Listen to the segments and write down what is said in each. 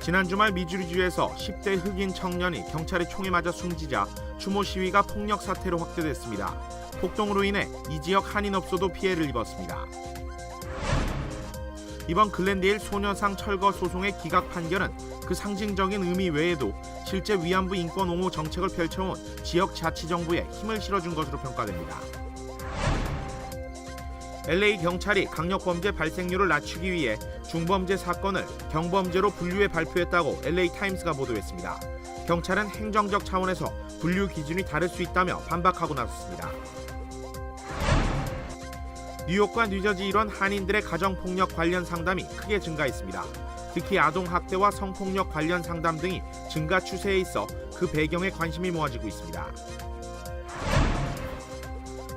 지난 주말 미주리주에서 10대 흑인 청년이 경찰의 총에 맞아 숨지자 추모 시위가 폭력 사태로 확대됐습니다. 폭동으로 인해 이 지역 한인업소도 피해를 입었습니다. 이번 글렌데일 소녀상 철거 소송의 기각 판결은 그 상징적인 의미 외에도 실제 위안부 인권 옹호 정책을 펼쳐온 지역 자치정부에 힘을 실어준 것으로 평가됩니다. LA 경찰이 강력범죄 발생률을 낮추기 위해 중범죄 사건을 경범죄로 분류해 발표했다고 LA 타임스가 보도했습니다. 경찰은 행정적 차원에서 분류 기준이 다를 수 있다며 반박하고 나섰습니다. 뉴욕과 뉴저지 일원 한인들의 가정폭력 관련 상담이 크게 증가했습니다. 특히 아동학대와 성폭력 관련 상담 등이 증가 추세에 있어 그 배경에 관심이 모아지고 있습니다.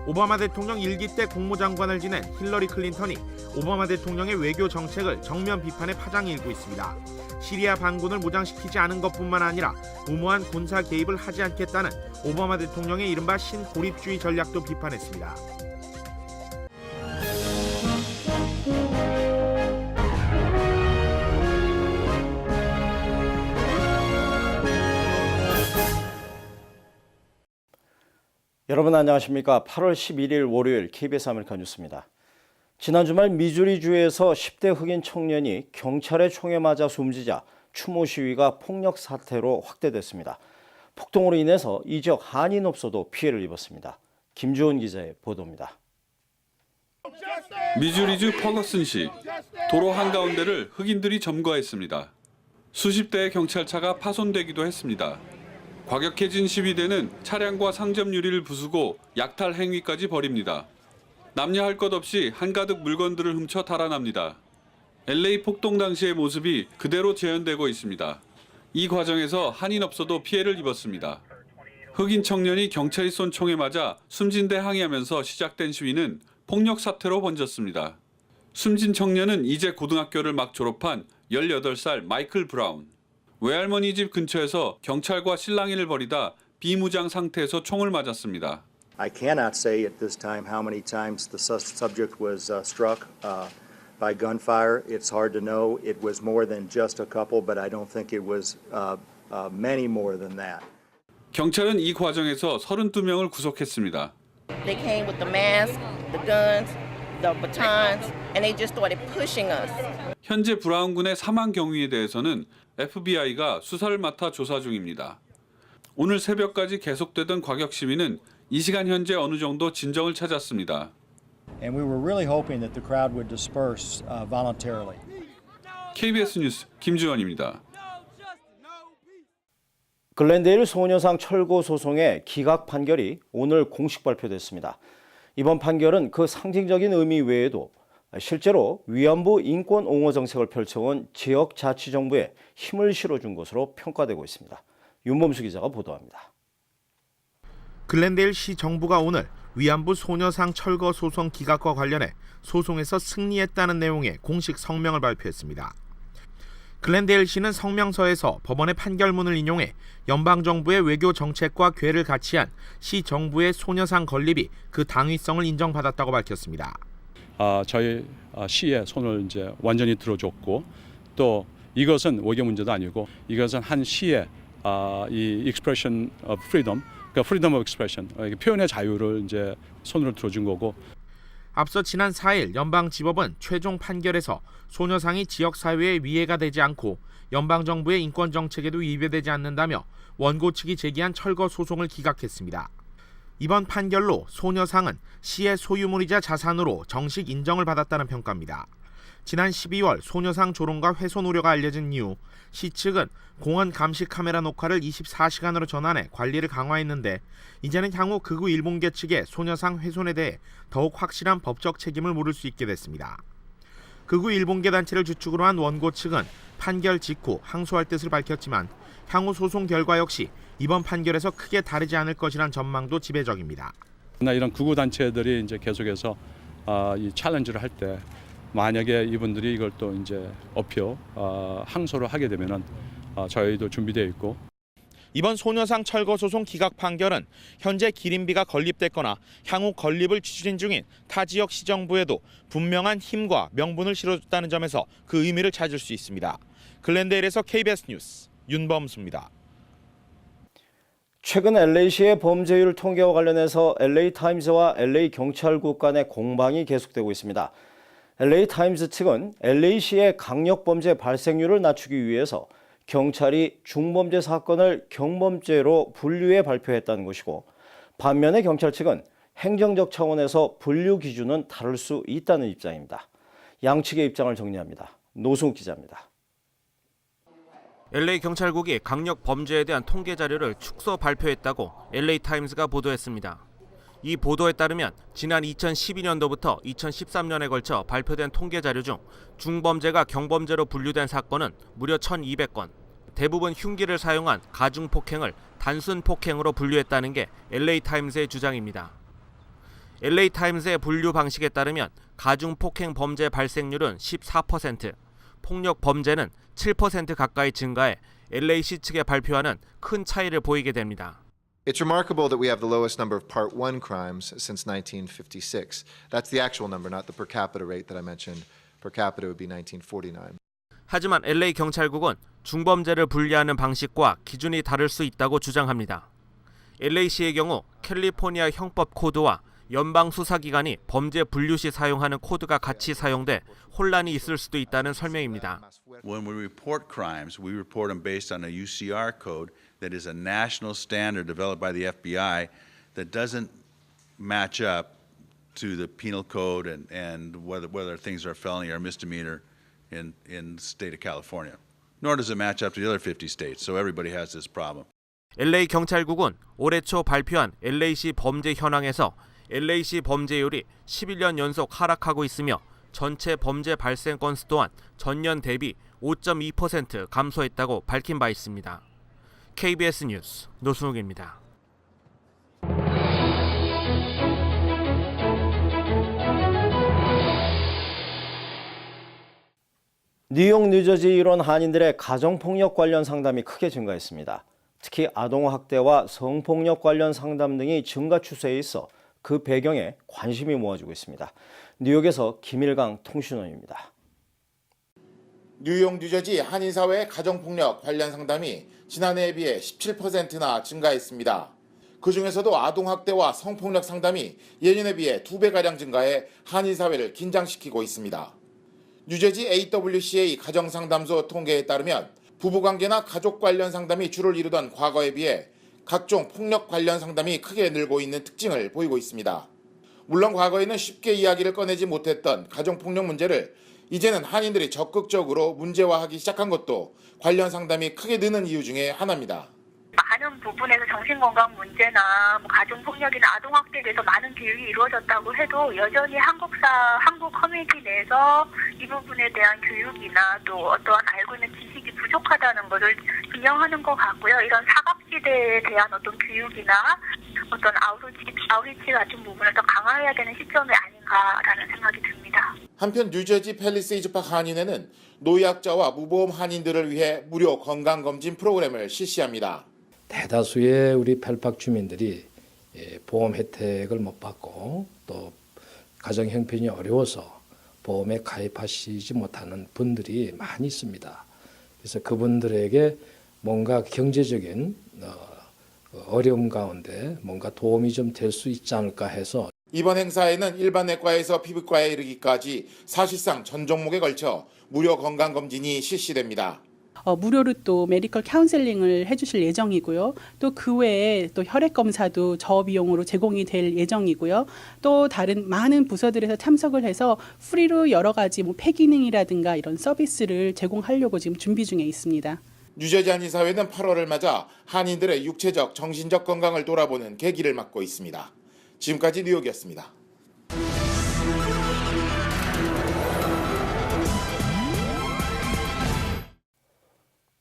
오바마 대통령 1기 때 국무장관을 지낸 힐러리 클린턴이 오바마 대통령의 외교 정책을 정면 비판의 파장이 일고 있습니다. 시리아 반군을 무장시키지 않은 것뿐만 아니라 무모한 군사 개입을 하지 않겠다는 오바마 대통령의 이른바 신고립주의 전략도 비판했습니다. 여러분 안녕하십니까? 8월 11일 월요일 KBS 아메리카 뉴스입니다. 지난 주말 미주리주에서 10대 흑인 청년이 경찰의 총에 맞아 숨지자 추모 시위가 폭력 사태로 확대됐습니다. 폭동으로 인해서 이 지역 한인업소도 피해를 입었습니다. 김주원 기자의 보도입니다. 미주리주 퍼거슨시 도로 한가운데를 흑인들이 점거했습니다. 수십 대의 경찰차가 파손되기도 했습니다. 과격해진 시위대는 차량과 상점 유리를 부수고 약탈 행위까지 벌입니다. 남녀 할 것 없이 한가득 물건들을 훔쳐 달아납니다. LA 폭동 당시의 모습이 그대로 재현되고 있습니다. 이 과정에서 한인업소도 피해를 입었습니다. 흑인 청년이 경찰이 쏜 총에 맞아 숨진 데 항의하면서 시작된 시위는 폭력 사태로 번졌습니다. 숨진 청년은 이제 고등학교를 막 졸업한 18살 마이클 브라운. 외할머니 집 근처에서 경찰과 실랑이를 벌이다 비무장 상태에서 총을 맞았습니다. I cannot say at this time how many times the subject was struck by gunfire. It's hard to know. It was more than just a couple, but I don't think it was many more than that. 경찰은 이 과정에서 32명을 구속했습니다. They came with the mask, the guns, the batons, and they just started pushing us. 현재 브라운 군의 사망 경위에 대해서는 FBI가 수사를 맡아 조사 중입니다. 오늘 새벽까지 계속되던 과격 시위는 이 시간 현재 어느 정도 진정을 찾았습니다. And we were really hoping that the crowd would disperse voluntarily. KBS 뉴스 김주원입니다. 글렌데일 소녀상 철거 소송의 기각 판결이 오늘 공식 발표됐습니다. 이번 판결은 그 상징적인 의미 외에도 실제로 위안부 인권 옹호 정책을 펼쳐온 지역 자치정부에 힘을 실어준 것으로 평가되고 있습니다. 윤범수 기자가 보도합니다. 글렌데일 시 정부가 오늘 위안부 소녀상 철거 소송 기각과 관련해 소송에서 승리했다는 내용의 공식 성명을 발표했습니다. 글렌데일 시는 성명서에서 법원의 판결문을 인용해 연방정부의 외교 정책과 궤를 같이 한 시 정부의 소녀상 건립이 그 당위성을 인정받았다고 밝혔습니다. 저희 시에 손을 이제 완전히 들어줬고 또 이것은 외교 문제도 아니고 이것은 한 시의 이 expression of freedom, 그러니까 freedom of expression, 표현의 자유를 이제 손으로 들어준 거고. 앞서 지난 4일 연방지법은 최종 판결에서 소녀상이 지역사회에 위해가 되지 않고 연방정부의 인권정책에도 위배되지 않는다며 원고 측이 제기한 철거 소송을 기각했습니다. 이번 판결로 소녀상은 시의 소유물이자 자산으로 정식 인정을 받았다는 평가입니다. 지난 12월 소녀상 조롱과 훼손 우려가 알려진 이후 시 측은 공원 감시 카메라 녹화를 24시간으로 전환해 관리를 강화했는데 이제는 향후 극우 일본계 측의 소녀상 훼손에 대해 더욱 확실한 법적 책임을 물을 수 있게 됐습니다. 극우 일본계 단체를 주축으로 한 원고 측은 판결 직후 항소할 뜻을 밝혔지만 향후 소송 결과 역시 이번 판결에서 크게 다르지 않을 것이란 전망도 지배적입니다. 이런 극우 단체들이 이제 계속해서 이 챌린지를 할 때 만약에 이분들이 이걸 또 이제 항소를 하게 되면은 저희도 준비되어 있고. 이번 소녀상 철거 소송 기각 판결은 현재 기림비가 건립됐거나 향후 건립을 추진 중인 타 지역 시정부에도 분명한 힘과 명분을 실어줬다는 점에서 그 의미를 찾을 수 있습니다. 글렌데일에서 KBS 뉴스 윤범수입니다. 최근 LA시의 범죄율 통계와 관련해서 LA타임즈와 LA경찰국 간의 공방이 계속되고 있습니다. LA타임즈 측은 LA시의 강력범죄 발생률을 낮추기 위해서 경찰이 중범죄 사건을 경범죄로 분류해 발표했다는 것이고, 반면에 경찰 측은 행정적 차원에서 분류 기준은 다를 수 있다는 입장입니다. 양측의 입장을 정리합니다. 노승욱 기자입니다. LA 경찰국이 강력 범죄에 대한 통계 자료를 축소 발표했다고 LA타임스가 보도했습니다. 이 보도에 따르면 지난 2012년도부터 2013년에 걸쳐 발표된 통계 자료 중 중범죄가 경범죄로 분류된 사건은 무려 1,200건. 대부분 흉기를 사용한 가중폭행을 단순 폭행으로 분류했다는 게 LA타임스의 주장입니다. LA타임스의 분류 방식에 따르면 가중폭행 범죄 발생률은 14%, 폭력 범죄는 7% 가까이 증가해 LA시 측의 발표와는 큰 차이를 보이게 됩니다. It's remarkable that we have the lowest number of Part 1 crimes since 1956. That's the actual number, not the per capita rate that I mentioned. Per capita would be 1949. 하지만 LA 경찰국은 중범죄를 분리하는 방식과 기준이 다를 수 있다고 주장합니다. LA시의 경우 캘리포니아 형법 코드와 연방 수사기관이 범죄 분류 시 사용하는 코드가 같이 사용돼 혼란이 있을 수도 있다는 설명입니다. When we report crimes, we report them based on a UCR code that is a national standard developed by the FBI that doesn't match up to the penal code and whether things are felony or misdemeanor in the state of California. Nor does it match up to the other 50 states. So everybody has this problem. LA 경찰국은 올해 초 발표한 LA시 범죄 현황에서 LA시 범죄율이 11년 연속 하락하고 있으며 전체 범죄 발생 건수 또한 전년 대비 5.2% 감소했다고 밝힌 바 있습니다. KBS 뉴스 노승욱입니다. 뉴욕, 뉴저지 일원 한인들의 가정폭력 관련 상담이 크게 증가했습니다. 특히 아동학대와 성폭력 관련 상담 등이 증가 추세에 있어 그 배경에 관심이 모아지고 있습니다. 뉴욕에서 김일강 통신원입니다. 뉴욕, 뉴저지 한인사회 가정폭력 관련 상담이 지난해에 비해 17%나 증가했습니다. 그중에서도 아동학대와 성폭력 상담이 예년에 비해 2배가량 증가해 한인사회를 긴장시키고 있습니다. 뉴저지 AWCA 가정상담소 통계에 따르면 부부관계나 가족 관련 상담이 주를 이루던 과거에 비해 각종 폭력 관련 상담이 크게 늘고 있는 특징을 보이고 있습니다. 물론 과거에는 쉽게 이야기를 꺼내지 못했던 가정폭력 문제를 이제는 한인들이 적극적으로 문제화하기 시작한 것도 관련 상담이 크게 느는 이유 중에 하나입니다. 많은 부분에서 정신건강 문제나 가정폭력이나 아동학대에 대해서 많은 교육이 이루어졌다고 해도 여전히 한국 커뮤니티 내에서 이 부분에 대한 교육이나 또 어떠한 알고 있는 지식이 부족하다는 것을 증명하는 것 같고요. 이런 사각지대에 대한 어떤 교육이나 어떤 아우리치 같은 부분을 더 강화해야 되는 시점이 아닌가라는 생각이 듭니다. 한편 뉴저지 팰리세이즈팍 한인회는 노약자와 무보험 한인들을 위해 무료 건강검진 프로그램을 실시합니다. 대다수의 우리 펠팍 주민들이 보험 혜택을 못 받고 또 가정 형편이 어려워서 보험에 가입하시지 못하는 분들이 많이 있습니다. 그래서 그분들에게 뭔가 경제적인 어려움 가운데 뭔가 도움이 좀 될 수 있지 않을까 해서 이번 행사에는 일반 내과에서 피부과에 이르기까지 사실상 전 종목에 걸쳐 무료 건강검진이 실시됩니다. 무료로 또 메디컬 카운셀링을 해주실 예정이고요. 또 그 외에 또 혈액 검사도 저비용으로 제공이 될 예정이고요. 또 다른 많은 부서들에서 참석을 해서 프리로 여러 가지 폐기능이라든가 이런 서비스를 제공하려고 지금 준비 중에 있습니다. 뉴저지 한인사회는 8월을 맞아 한인들의 육체적, 정신적 건강을 돌아보는 계기를 맞고 있습니다. 지금까지 뉴욕이었습니다.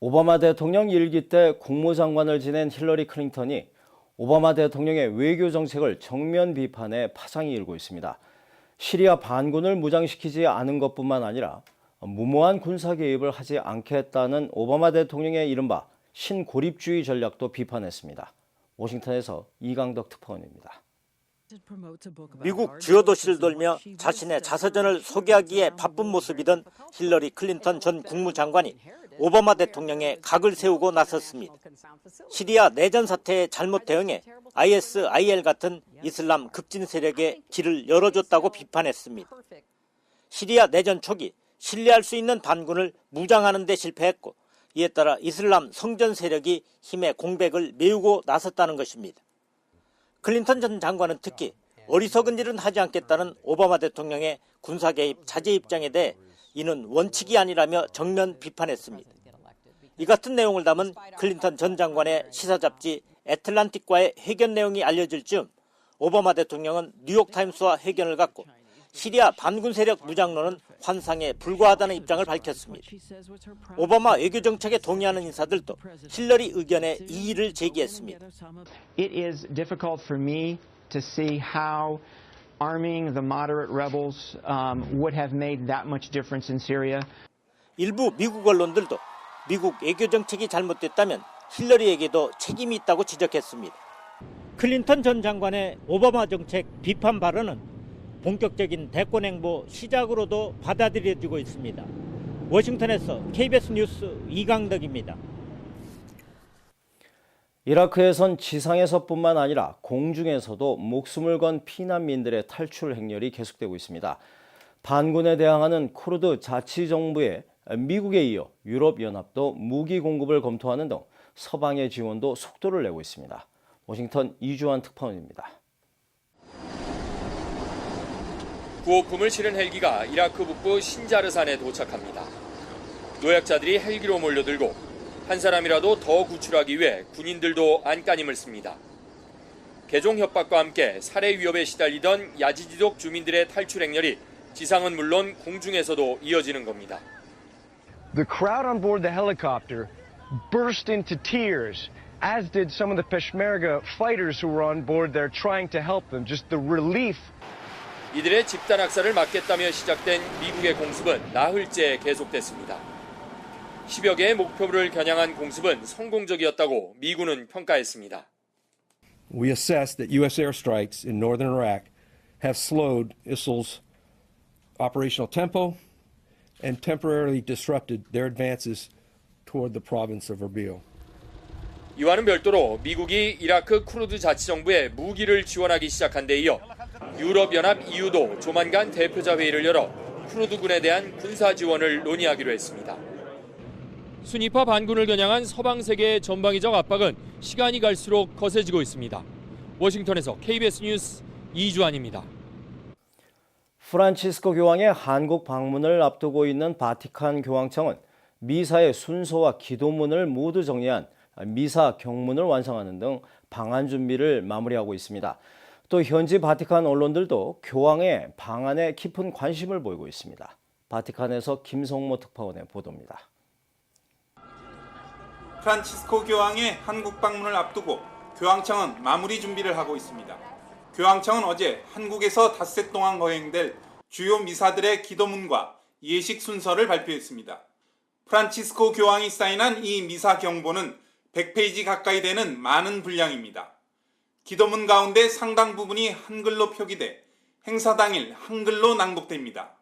오바마 대통령 일기 때 국무장관을 지낸 힐러리 클린턴이 오바마 대통령의 외교 정책을 정면 비판해 파상이 일고 있습니다. 시리아 반군을 무장시키지 않은 것뿐만 아니라 무모한 군사 개입을 하지 않겠다는 오바마 대통령의 이른바 신고립주의 전략도 비판했습니다. 워싱턴에서 이강덕 특파원입니다. 미국 주요 도시를 돌며 자신의 자서전을 소개하기에 바쁜 모습이던 힐러리 클린턴 전 국무장관이 오바마 대통령에 각을 세우고 나섰습니다. 시리아 내전 사태에 잘못 대응해 ISIL 같은 이슬람 급진 세력에 길을 열어줬다고 비판했습니다. 시리아 내전 초기 신뢰할 수 있는 반군을 무장하는 데 실패했고 이에 따라 이슬람 성전 세력이 힘의 공백을 메우고 나섰다는 것입니다. 클린턴 전 장관은 특히 어리석은 일은 하지 않겠다는 오바마 대통령의 군사 개입 자제 입장에 대해 이는 원칙이 아니라며 정면 비판했습니다. 이 같은 내용을 담은 클린턴 전 장관의 시사 잡지 애틀란틱과의 회견 내용이 알려질 즈음 오바마 대통령은 뉴욕타임스와 회견을 갖고 시리아 반군 세력 무장론은 환상에 불과하다는 입장을 밝혔습니다. 오바마 외교 정책에 동의하는 인사들도 힐러리 의견에 이의를 제기했습니다. It is difficult for me to see how arming the moderate rebels would have made that much difference in Syria. 일부 미국 언론들도 미국 외교 정책이 잘못됐다면 힐러리에게도 책임이 있다고 지적했습니다. 클린턴 전 장관의 오바마 정책 비판 발언은 본격적인 대권 행보 시작으로도 받아들여지고 있습니다. 워싱턴에서 KBS 뉴스 이강덕입니다. 이라크에선 지상에서뿐만 아니라 공중에서도 목숨을 건 피난민들의 탈출 행렬이 계속되고 있습니다. 반군에 대항하는 쿠르드 자치정부에 미국에 이어 유럽연합도 무기 공급을 검토하는 등 서방의 지원도 속도를 내고 있습니다. 워싱턴 이주환 특파원입니다. 구호품을 실은 헬기가 이라크 북부 신자르산에 도착합니다. 노약자들이 헬기로 몰려들고 한 사람이라도 더 구출하기 위해 군인들도 안간힘을 씁니다. 개종 협박과 함께 살해 위협에 시달리던 야지지족 주민들의 탈출 행렬이 지상은 물론 공중에서도 이어지는 겁니다. The crowd on board the helicopter burst into tears, as did some of the Peshmerga fighters who were on board there trying to help them. Just the relief. 이들의 집단 학살을 막겠다며 시작된 미국의 공습은 나흘째 계속됐습니다. 10여 개의 목표를 겨냥한 공습은 성공적이었다고 미군은 평가했습니다. We assess that U.S. airstrikes in northern Iraq have slowed ISIL's operational tempo and temporarily disrupted their advances toward the province of Erbil. 이와는 별도로 미국이 이라크 쿠르드 자치정부에 무기를 지원하기 시작한 데 이어 유럽연합 EU도 조만간 대표자 회의를 열어 쿠르드군에 대한 군사 지원을 논의하기로 했습니다. 순위파 반군을 겨냥한 서방 세계의 전방위적 압박은 시간이 갈수록 거세지고 있습니다. 워싱턴에서 KBS 뉴스 이주환입니다. 프란치스코 교황의 한국 방문을 앞두고 있는 바티칸 교황청은 미사의 순서와 기도문을 모두 정리한 미사 경문을 완성하는 등 방안 준비를 마무리하고 있습니다. 또 현지 바티칸 언론들도 교황의 방안에 깊은 관심을 보이고 있습니다. 바티칸에서 김성모 특파원의 보도입니다. 프란치스코 교황의 한국 방문을 앞두고 교황청은 마무리 준비를 하고 있습니다. 교황청은 어제 한국에서 닷새 동안 거행될 주요 미사들의 기도문과 예식 순서를 발표했습니다. 프란치스코 교황이 사인한 이 미사 경보는 100페이지 가까이 되는 많은 분량입니다. 기도문 가운데 상당 부분이 한글로 표기돼 행사 당일 한글로 낭독됩니다.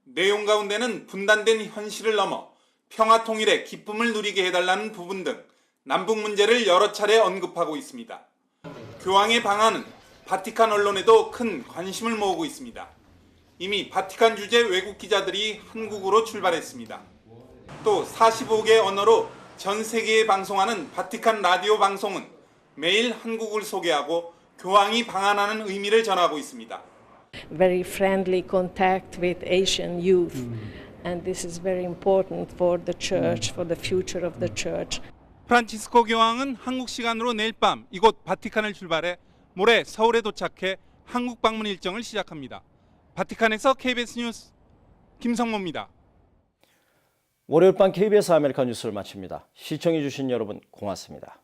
내용 가운데는 분단된 현실을 넘어 평화 통일의 기쁨을 누리게 해달라는 부분 등 남북 문제를 여러 차례 언급하고 있습니다. 교황의 방안은 바티칸 언론에도 큰 관심을 모으고 있습니다. 이미 바티칸 주재 외국 기자들이 한국으로 출발했습니다. 또 45개 언어로 전 세계에 방송하는 바티칸 라디오 방송은 매일 한국을 소개하고 교황이 방한하는 의미를 전하고 있습니다. Very friendly contact with Asian youth, and this is very important for the church, for the future of the church. 프란치스코 교황은 한국 시간으로 내일 밤 이곳 바티칸을 출발해 모레 서울에 도착해 한국 방문 일정을 시작합니다. 바티칸에서 KBS 뉴스 김성모입니다. 월요일 밤 KBS 아메리카 뉴스를 마칩니다. 시청해 주신 여러분 고맙습니다.